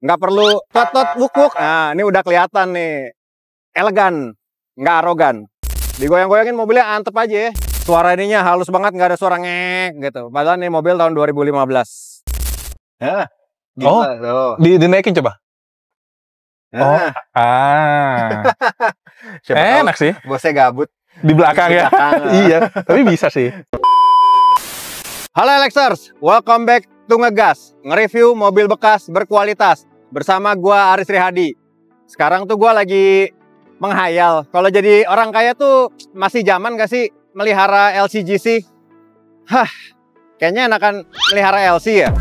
nggak perlu tot wuk-wuk. Nah, ini udah kelihatan nih, elegan, nggak arogan. Digoyang-goyangin mobilnya antep aja ya. Suara ininya halus banget, nggak ada suara ngek gitu. Padahal ini mobil tahun 2015. Ya, gila, dinaikin coba. Nah. Enak sih. Bosnya gabut di belakang ya. Iya, tapi bisa sih. Halo Alexers, welcome back to Ngegas, nge-review mobil bekas berkualitas bersama gua Aris Rihadi. Sekarang tuh gua lagi menghayal kalau jadi orang kaya tuh masih zaman gak sih melihara LCGC? Kayaknya enakan melihara LC ya.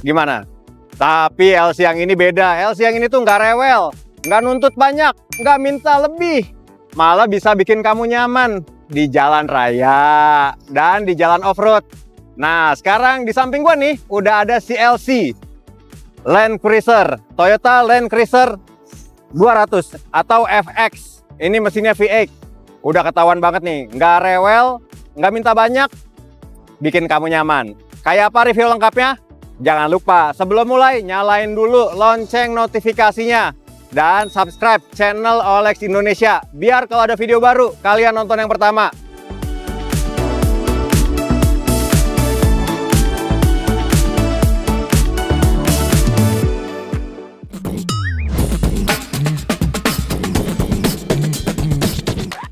Gimana? Tapi LC yang ini beda. LC yang ini tuh nggak rewel, nggak nuntut banyak, nggak minta lebih, malah bisa bikin kamu nyaman di jalan raya dan di jalan off-road. Nah, sekarang di samping gua nih udah ada si LC Land Cruiser, Toyota Land Cruiser 200 atau FX. Ini mesinnya V8. Udah ketahuan banget nih, nggak rewel, nggak minta banyak, bikin kamu nyaman. Kayak apa review lengkapnya? Jangan lupa sebelum mulai nyalain dulu lonceng notifikasinya dan subscribe channel OLX Indonesia biar kalau ada video baru kalian nonton yang pertama.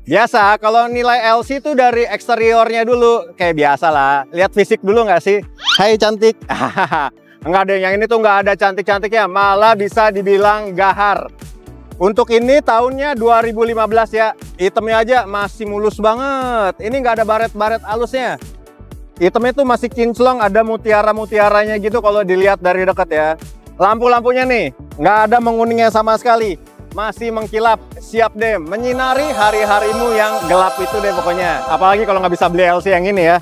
Biasa kalau nilai LC itu dari eksteriornya dulu, kayak biasa lah. Lihat fisik dulu nggak sih? Hai cantik. Enggak ada, yang ini tuh nggak ada cantik-cantiknya, malah bisa dibilang gahar. Untuk ini tahunnya 2015 ya. Hitamnya aja masih mulus banget. Ini nggak ada baret-baret halusnya. Hitamnya tuh masih kinclong, ada mutiara-mutiaranya gitu kalau dilihat dari dekat ya. Lampu-lampunya nih nggak ada menguningnya sama sekali. Masih mengkilap, siap deh menyinari hari-harimu yang gelap itu deh pokoknya. Apalagi kalau nggak bisa beli LC yang ini ya.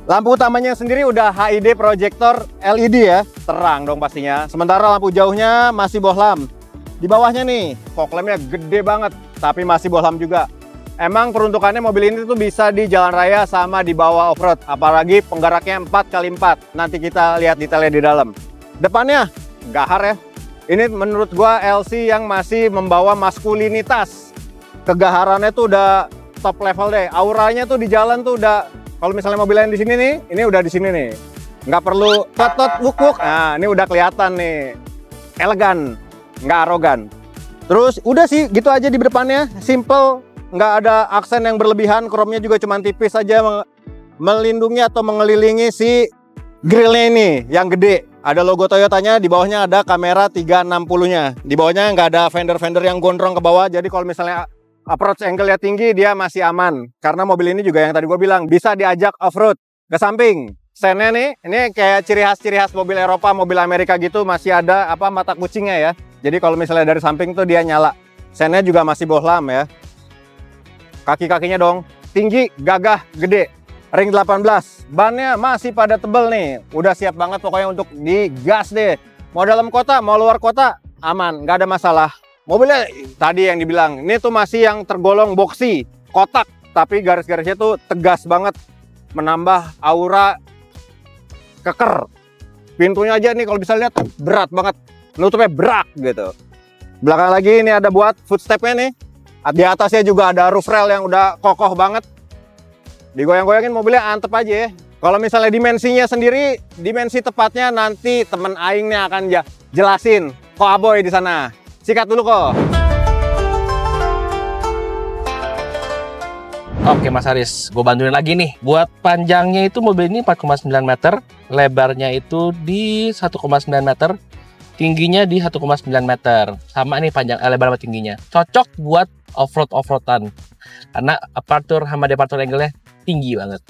Lampu utamanya sendiri udah HID proyektor LED ya, terang dong pastinya. Sementara lampu jauhnya masih bohlam. Di bawahnya nih, fog lampnya gede banget, tapi masih bohlam juga. Emang peruntukannya mobil ini tuh bisa di jalan raya sama di bawah off-road. Apalagi penggeraknya 4x4. Nanti kita lihat detailnya di dalam. Depannya, gahar ya. Ini menurut gua LC yang masih membawa maskulinitas. Kegaharannya tuh udah top level deh. Auranya tuh di jalan tuh udah, kalau misalnya mobil yang di sini nih, ini udah di sini nih. Nggak perlu tot wuk-wuk. Nah, ini udah kelihatan nih. Elegan, nggak arogan. Terus udah sih gitu aja di depannya. Simple, nggak ada aksen yang berlebihan. Chrome-nya juga cuman tipis aja melindungi atau mengelilingi si grillnya ini yang gede. Ada logo Toyotanya, di bawahnya ada kamera 360-nya. Di bawahnya nggak ada fender-fender yang gondrong ke bawah. Jadi kalau misalnya approach angle-nya tinggi, dia masih aman. Karena mobil ini juga yang tadi gue bilang, bisa diajak off-road ke samping. Sennya nih, ini kayak ciri khas mobil Eropa, mobil Amerika gitu, masih ada apa mata kucingnya ya. Jadi kalau misalnya dari samping tuh dia nyala. Sennya juga masih bohlam ya. Kaki-kakinya dong, tinggi, gagah, gede. Ring 18, bannya masih pada tebel nih. Udah siap banget pokoknya untuk digas deh. Mau dalam kota, mau luar kota, aman, nggak ada masalah. Mobilnya tadi yang dibilang, ini tuh masih yang tergolong boxy, kotak. Tapi garis-garisnya tuh tegas banget, menambah aura keker. Pintunya aja nih kalau bisa lihat berat banget, nutupnya berak gitu. Belakang lagi ini ada buat footstepnya nih. Di atasnya juga ada roof rail yang udah kokoh banget. Digoyang-goyangin mobilnya antep aja ya. Kalau misalnya dimensinya sendiri, dimensi tepatnya nanti temen Aing nih akan jelasin. Ko Aboy di sana. Sikat dulu kok. Oke Mas Haris, gue bantuin lagi nih. Buat panjangnya itu mobil ini 4,9 meter, lebarnya itu di 1,9 meter, tingginya di 1,9 meter. Sama nih panjang lebar sama tingginya. Cocok buat off-road-off-roadan. Karena aperture sama departure angle-nya tinggi banget.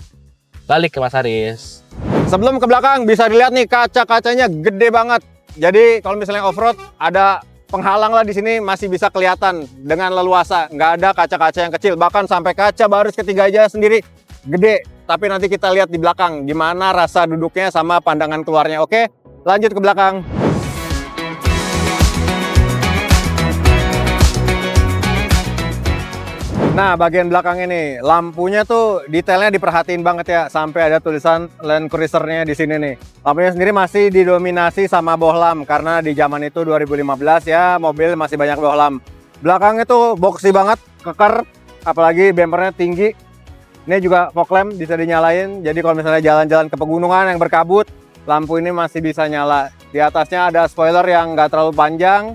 Balik ke Mas Haris. Sebelum ke belakang bisa dilihat nih kaca-kacanya gede banget. Jadi kalau misalnya off-road ada penghalang lah di sini masih bisa kelihatan dengan leluasa. Nggak ada kaca-kaca yang kecil. Bahkan sampai kaca baris ketiga aja sendiri gede. Tapi nanti kita lihat di belakang gimana rasa duduknya sama pandangan keluarnya. Oke, lanjut ke belakang. Nah, bagian belakang ini, lampunya tuh detailnya diperhatiin banget ya, sampai ada tulisan Land Cruiser-nya di sini nih. Lampunya sendiri masih didominasi sama bohlam, karena di zaman itu 2015 ya, mobil masih banyak bohlam. Belakangnya tuh boxy banget, keker, apalagi bempernya tinggi. Ini juga fog lamp bisa dinyalain, jadi kalau misalnya jalan-jalan ke pegunungan yang berkabut, lampu ini masih bisa nyala. Di atasnya ada spoiler yang nggak terlalu panjang,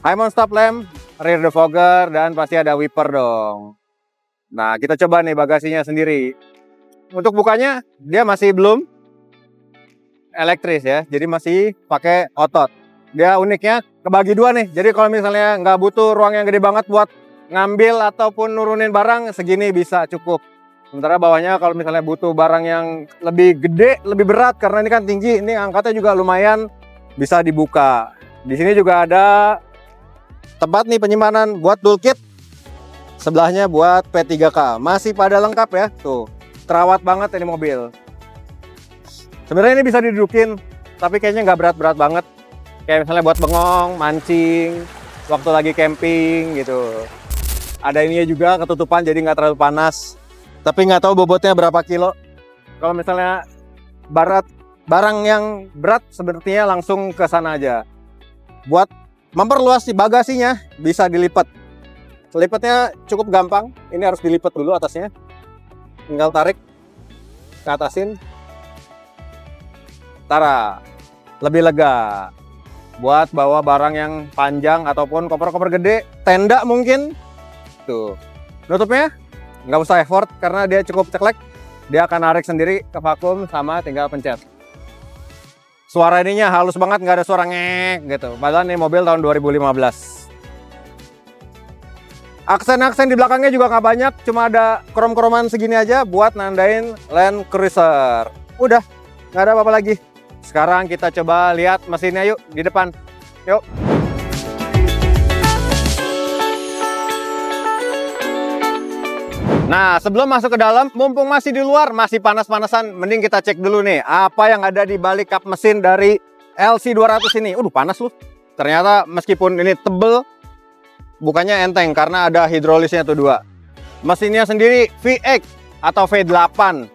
high mount stop lamp, rear defogger, dan pasti ada wiper dong. Nah, kita coba nih bagasinya sendiri. Untuk bukanya, dia masih belum elektris ya, jadi masih pakai otot. Dia uniknya kebagi dua nih, jadi kalau misalnya nggak butuh ruang yang gede banget buat ngambil ataupun nurunin barang, segini bisa cukup. Sementara bawahnya kalau misalnya butuh barang yang lebih gede, lebih berat, karena ini kan tinggi, ini angkatnya juga lumayan bisa dibuka. Di sini juga ada tempat nih penyimpanan buat toolkit, sebelahnya buat P3K, masih pada lengkap ya, tuh terawat banget ini mobil. Sebenarnya ini bisa didudukin, tapi kayaknya nggak berat-berat banget, kayak misalnya buat bengong, mancing, waktu lagi camping gitu. Ada ininya juga ketutupan jadi nggak terlalu panas, tapi nggak tahu bobotnya berapa kilo. Kalau misalnya barang yang berat sepertinya langsung ke sana aja. Buat memperluas di bagasinya bisa dilipat. Lipatnya cukup gampang. Ini harus dilipat dulu atasnya. Tinggal tarik ke atasin. Tara, lebih lega. Buat bawa barang yang panjang ataupun koper-koper gede, tenda mungkin. Tuh. Nutupnya nggak usah effort karena dia cukup ceklek. Dia akan narik sendiri ke vakum sama tinggal pencet. Suara ininya halus banget, nggak ada suara ngek gitu. Padahal ini mobil tahun 2015. Aksen-aksen di belakangnya juga nggak banyak, cuma ada krom-kroman segini aja buat nandain Land Cruiser. Udah, nggak ada apa-apa lagi. Sekarang kita coba lihat mesinnya yuk di depan. Yuk. Nah, sebelum masuk ke dalam, mumpung masih di luar, masih panas-panasan, mending kita cek dulu nih, apa yang ada di balik kap mesin dari LC200 ini. Panas loh. Ternyata meskipun ini tebel, bukannya enteng, karena ada hidrolisnya tuh dua. Mesinnya sendiri V8 atau V8.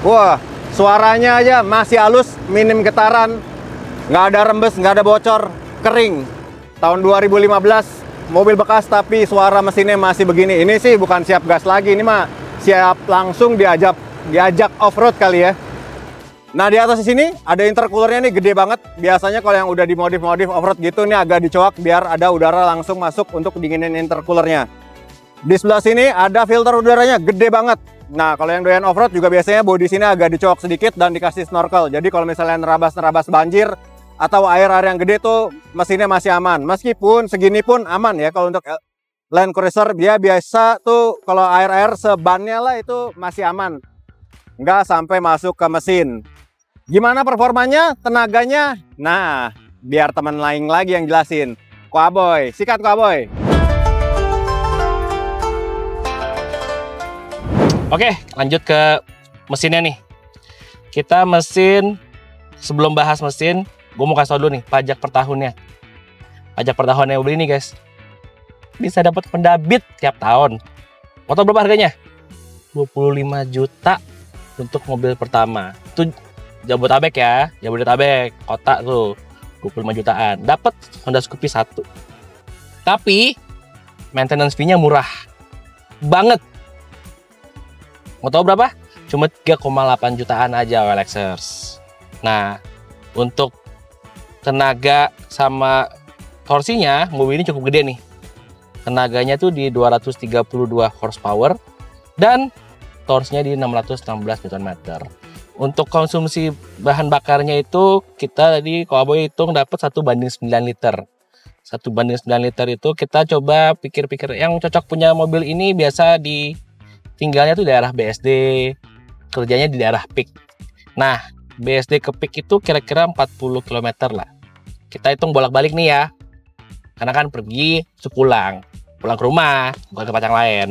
Wah, suaranya aja masih halus, minim getaran, nggak ada rembes, nggak ada bocor, kering. Tahun 2015. Mobil bekas tapi suara mesinnya masih begini. Ini sih bukan siap gas lagi, ini mah siap langsung diajak off-road kali ya. Nah, di atas sini ada intercoolernya nih, gede banget. Biasanya kalau yang udah dimodif-modif off-road gitu nih agak dicoak biar ada udara langsung masuk untuk dinginin intercoolernya. Di sebelah sini ada filter udaranya, gede banget. Nah, kalau yang doyan off-road juga biasanya bodi sini agak dicoak sedikit dan dikasih snorkel. Jadi kalau misalnya nerabas-nerabas banjir atau air-air yang gede tuh mesinnya masih aman. Meskipun segini pun aman ya. Kalau untuk Land Cruiser dia biasa tuh kalau air-air sebannya lah itu masih aman. Nggak sampai masuk ke mesin. Gimana performanya, tenaganya? Nah, biar teman lain lagi yang jelasin. Koaboy, sikat Koaboy. Oke, lanjut ke mesinnya nih. Kita mesin, sebelum bahas mesin, gue mau kasih tau dulu nih pajak per tahunnya. Pajak per tahunnya mobil ini guys, bisa dapat pendabit tiap tahun. Mau tau berapa harganya? 25 juta untuk mobil pertama. Itu Jabodetabek ya, Jabodetabek kota tuh 25 jutaan. Dapat Honda Scoopy 1. Tapi maintenance fee-nya murah banget. Mau tau berapa? Cuma 3,8 jutaan aja Lexus. Nah, untuk tenaga sama torsinya, mobil ini cukup gede nih. Tenaganya tuh di 232 horsepower dan torsinya di 616 Nm. Untuk konsumsi bahan bakarnya itu kita tadi Koaboy hitung dapat 1:9 liter. 1:9 liter itu kita coba pikir-pikir yang cocok punya mobil ini biasa di tinggalnya tuh daerah BSD, kerjanya di daerah Peak. Nah, BSD ke Peak itu kira-kira 40 km lah. Kita hitung bolak-balik nih ya. Karena kan pergi, pulang ke rumah, bukan ke tempat yang lain.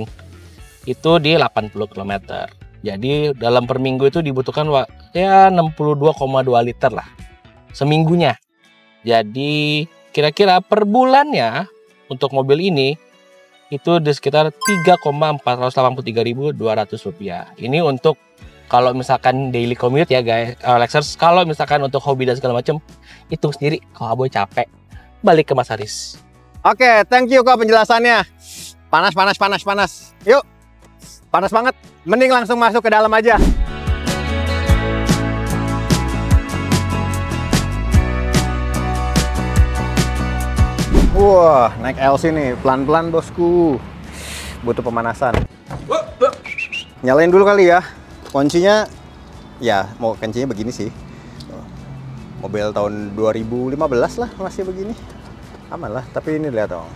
Itu di 80 km. Jadi dalam per minggu itu dibutuhkan ya 62,2 liter lah. Seminggunya. Jadi kira-kira per bulannya untuk mobil ini itu di sekitar Rp3.483.200. Ini untuk kalau misalkan daily commute ya guys, Lexers. Kalau misalkan untuk hobi dan segala macam, hitung sendiri. Kalau Aboy capek, balik ke Mas Haris. Oke, thank you kok penjelasannya. Panas. Yuk, panas banget. Mending langsung masuk ke dalam aja. Wah, naik LC nih, pelan-pelan bosku. Butuh pemanasan. Nyalain dulu kali ya. Kuncinya, ya mau kuncinya begini sih. Mobil tahun 2015 lah masih begini. Aman lah, tapi ini lihat dong.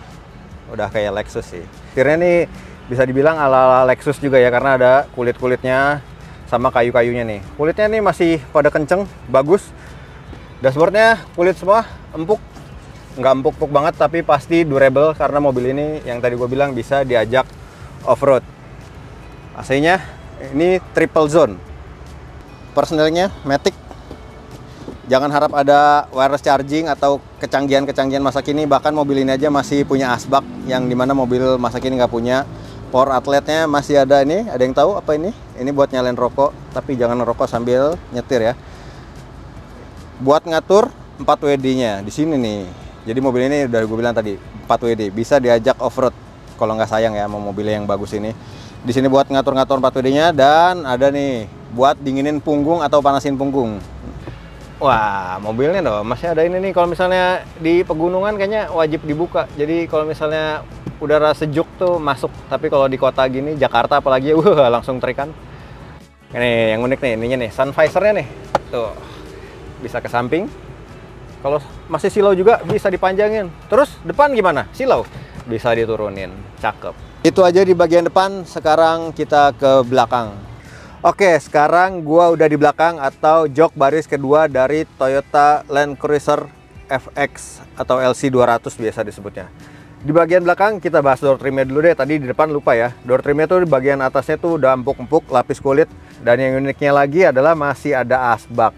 Udah kayak Lexus sih. Akhirnya nih bisa dibilang ala-ala Lexus juga ya, karena ada kulit-kulitnya sama kayu-kayunya nih. Kulitnya nih masih pada kenceng, bagus. Dashboardnya kulit semua, empuk. Nggak empuk-empuk banget, tapi pasti durable karena mobil ini yang tadi gue bilang bisa diajak off-road. AC-nya ini triple zone. Persnelnya Matic. Jangan harap ada wireless charging atau kecanggihan-kecanggihan masa kini. Bahkan mobil ini aja masih punya asbak, yang dimana mobil masa kini nggak punya. Power outletnya masih ada ini. Ada yang tahu apa ini? Ini buat nyalain rokok, tapi jangan ngerokok sambil nyetir ya. Buat ngatur 4 WD-nya di sini nih. Jadi mobil ini udah gue bilang tadi 4 WD, bisa diajak off-road kalau nggak sayang ya sama mobil yang bagus ini. Di sini buat ngatur-ngatur 4 WD-nya, dan ada nih buat dinginin punggung atau panasin punggung. Wah, mobilnya dong masih ada ini nih, kalau misalnya di pegunungan kayaknya wajib dibuka. Jadi kalau misalnya udara sejuk tuh masuk, tapi kalau di kota gini, Jakarta apalagi, langsung terikan. Ini yang unik nih, ininya nih, sun visor-nya nih. Tuh, bisa ke samping. Kalau masih silau juga bisa dipanjangin. Terus depan gimana? Silau bisa diturunin. Cakep. Itu aja di bagian depan. Sekarang kita ke belakang. Oke, sekarang gua udah di belakang atau jok baris kedua dari Toyota Land Cruiser FX atau LC200 biasa disebutnya. Di bagian belakang kita bahas door trimnya dulu deh. Tadi di depan lupa ya. Door trimnya tuh di bagian atasnya tuh udah empuk-empuk lapis kulit, dan yang uniknya lagi adalah masih ada asbak.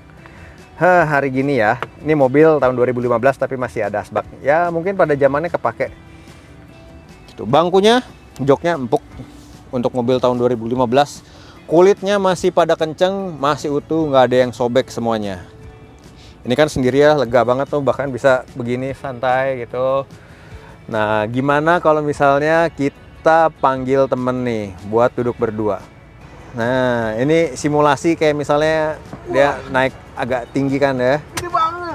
Hari gini ya, ini mobil tahun 2015 tapi masih ada asbak. Ya mungkin pada zamannya kepake. Gitu. Bangkunya, joknya empuk untuk mobil tahun 2015. Kulitnya masih pada kenceng, masih utuh, nggak ada yang sobek semuanya. Ini kan sendiri ya, lega banget tuh, bahkan bisa begini santai gitu. Nah, gimana kalau misalnya kita panggil temen nih buat duduk berdua? Nah, ini simulasi kayak misalnya dia naik agak tinggi kan ya. Gede banget.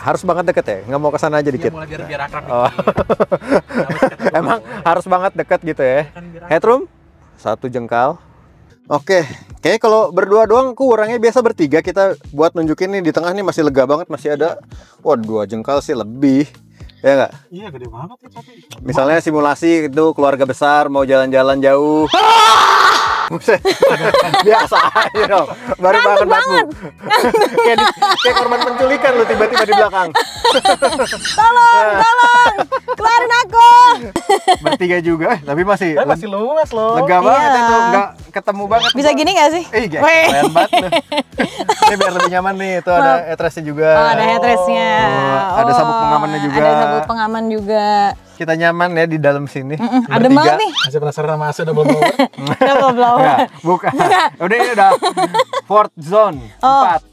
Harus banget deket ya? Nggak mau kesana aja dikit? Mulai biar akrab. Oh. Emang harus banget deket gitu ya? Headroom? 1 jengkal. Oke, kayaknya kalau berdua doang kurangnya, biasa bertiga kita buat nunjukin nih. Di tengah nih masih lega banget, masih ada. Wah, 2 jengkal sih lebih. Ya nggak? Iya, gede banget ya, tapi. Misalnya simulasi itu keluarga besar mau jalan-jalan jauh. Buset, biasa aja dong. Baru banget. kayak korban penculikan lu tiba-tiba di belakang. Tolong, keluarin aku. Bertiga juga, tapi masih luas loh. lega banget Iya. itu, nggak ketemu banget. Bisa gini nggak sih? Keren banget lu. Ini biar lebih nyaman nih, itu ada headrest-nya juga. Oh, ada headrest-nya. Ada sabuk pengamannya juga. Ada sabuk pengaman juga. Kita nyaman ya di dalam sini. Adem banget nih. Masih penasaran sama AC double blower? Double blower. Enggak, bukan. Udah, ini udah Ford Zone 4.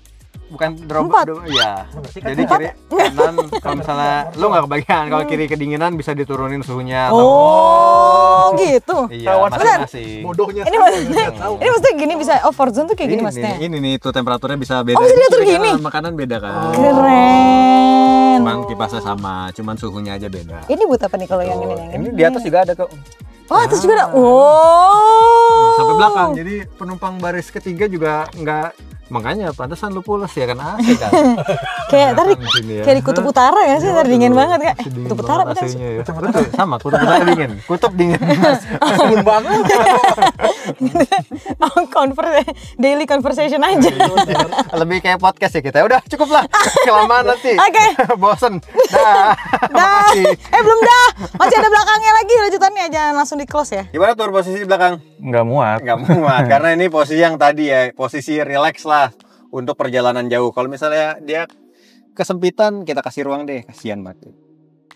Bukan drop. Iya. Jadi kiri kanan, kalau misalnya lu nggak kebagian, kalau kiri kedinginan bisa diturunin suhunya. Oh, gitu. Iya, masing-masing. Bodohnya. Ini maksudnya gini, bisa Ford Zone tuh kayak gini maksudnya. Ini nih, tuh temperaturnya bisa beda. Oh, bisa diatur gini? Makanan beda kan. Keren. Cuman kipasnya sama, cuman suhunya aja beda. Ini buat apa nih kalau yang ini? Ini di atas juga ada kok. Oh, atas juga ada. Oh. Sampai belakang. Jadi penumpang baris ketiga juga nggak. Makanya pantesan lu pulas ya, kan AC kan. Kayak tadi ya. kayak di kutub utara ya sih, tadi dingin banget kak. Dingin Kutub utara banget bener sih. AC-nya ya. Betul, sama kutub utara dingin. Kutub dingin. Ampun banget. Daily conversation aja. Lebih kayak podcast ya kita. Udah cukup lah. Kelamaan nanti. Oke. Bosen. Dah. Dah. Makasih. Belum dah. Masih ada belakangnya lagi lanjutannya, jangan langsung di close ya. Gimana tuh posisi di belakang? Nggak muat. Nggak muat. Karena ini posisi yang tadi ya. Posisi relax lah untuk perjalanan jauh. Kalau misalnya dia kesempitan, kita kasih ruang deh. Kasihan banget.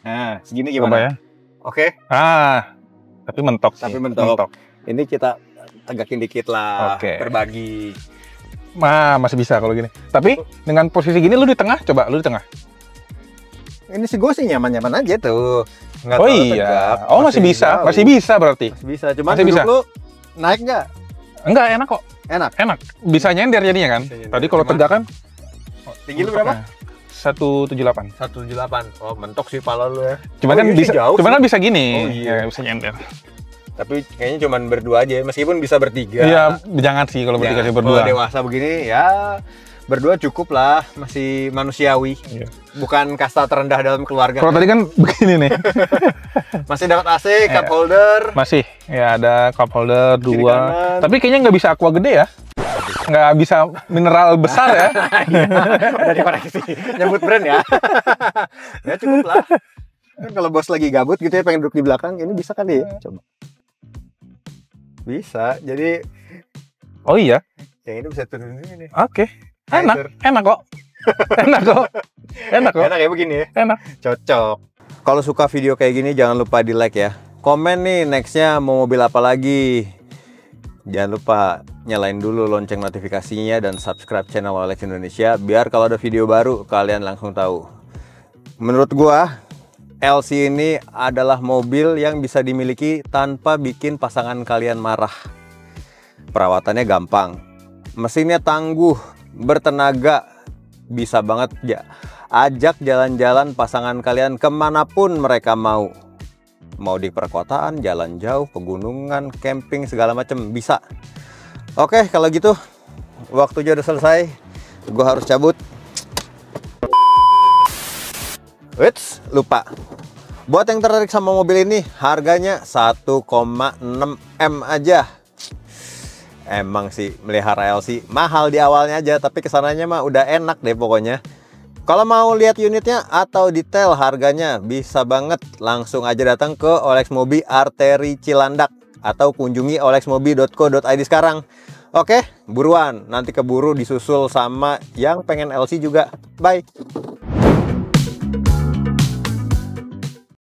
Nah, segini Coba gimana? ya. Oke. Tapi mentok sih. Tapi mentok. Ini kita tegakin dikit lah. Oke. Berbagi. Masih bisa kalau gini. Tapi dengan posisi gini lu di tengah, coba lu di tengah. Ini sih gue sih nyaman-nyaman aja tuh. Nggak Oh terlalu iya. tegap, Oh masih bisa, jauh. masih bisa berarti. Masih bisa. Cuman Masih duduk bisa. lu naik nggak? Enggak, enak kok. Enak. Bisa nyender jadinya kan. Bisa nyender. Tadi kalau Cuman- tegak kan Tinggi lu berapa? 178. 178. Oh, mentok sih pala lu ya. Cuman Oh, kan iya sih, bisa, jauh cuman sih. kan bisa gini. Oh, iya. Ya, bisa nyender. Tapi kayaknya cuman berdua aja, meskipun bisa bertiga. Iya, jangan sih kalau bertiga Ya, sih berdua. Kalau dewasa begini ya berdua cukup lah, masih manusiawi. Iya. Bukan kasta terendah dalam keluarga. Kalau tadi kan begini nih. Masih dapat AC, cup holder. Masih, ya ada cup holder Kiri 2. kanan. Tapi kayaknya nggak bisa aqua gede ya. Nggak bisa mineral besar ya. Udah dikoreksi. Nyebut brand ya. Ya cukup lah. Kan kalau bos lagi gabut gitu ya pengen duduk di belakang, ini bisa kali ya? Coba. Bisa. Jadi Oh iya, yang ini bisa turun ini nih. oke. Riser. Enak kok. Enak kok. Enak kok. Enak ya begini ya. Enak. Cocok. Kalau suka video kayak gini jangan lupa di like ya. Komen nih nextnya mau mobil apa lagi. Jangan lupa nyalain dulu lonceng notifikasinya dan subscribe channel Olex Indonesia biar kalau ada video baru kalian langsung tahu. Menurut gua LC ini adalah mobil yang bisa dimiliki tanpa bikin pasangan kalian marah. Perawatannya gampang, mesinnya tangguh, bertenaga, bisa banget ya ajak jalan-jalan pasangan kalian kemanapun mereka mau. Mau di perkotaan, jalan jauh, pegunungan, camping, segala macam bisa. Oke, kalau gitu waktunya udah selesai. Gue harus cabut. Wits, lupa. Buat yang tertarik sama mobil ini, harganya 1,6 M aja. Emang sih melihara LC mahal di awalnya aja, tapi kesananya mah udah enak deh pokoknya. Kalau mau lihat unitnya atau detail harganya, bisa banget langsung aja datang ke Olex Mobi Arteri Cilandak atau kunjungi olexmobi.co.id sekarang. Oke, buruan, nanti keburu disusul sama yang pengen LC juga. Bye.